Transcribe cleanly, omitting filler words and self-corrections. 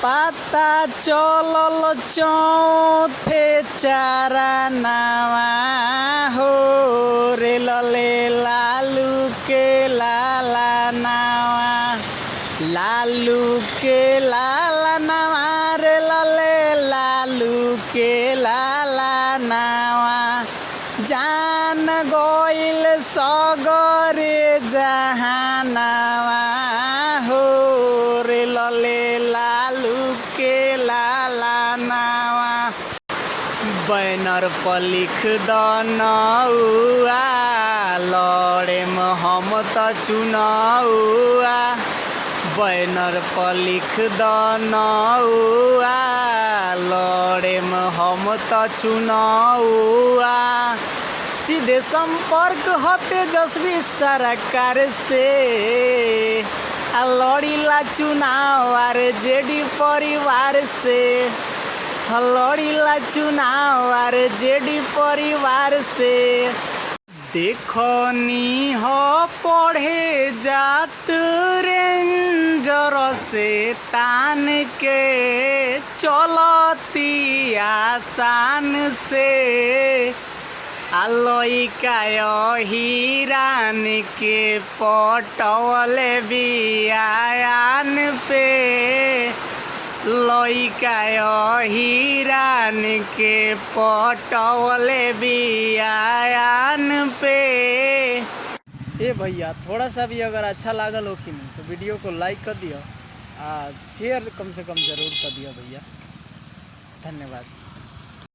पाता चलल चौथे चारानावा हो रे लले लालू के लाला नावा, लालू के लाला नावा रे लले लालू के लाला नावा। जान गोइल सगरे जहानावा हो रे लले लालू के लाला नावा। बैनर पर लिख द नौआ लड़े हम त चुनौआ, बैनर पर लिख द नौआ लड़े हम त चुनौआ। सीधे संपर्क ह तेजस्वी सरकार से लड़ीला चुनाव आरजेडी परिवार से, लड़ीला चुनाव आरजेडी परिवार से। देखनी हो पढ़े जात रेंजर से तान के चलती आसान से, लइका हिरान के पटवल बियान पे, लइका हिरान के पटवल बियान पे। ए भैया थोड़ा सा भी अगर अच्छा लागल हो कि नहीं तो वीडियो को लाइक कर दियो, शेयर कम से कम ज़रूर कर दियो भैया। धन्यवाद।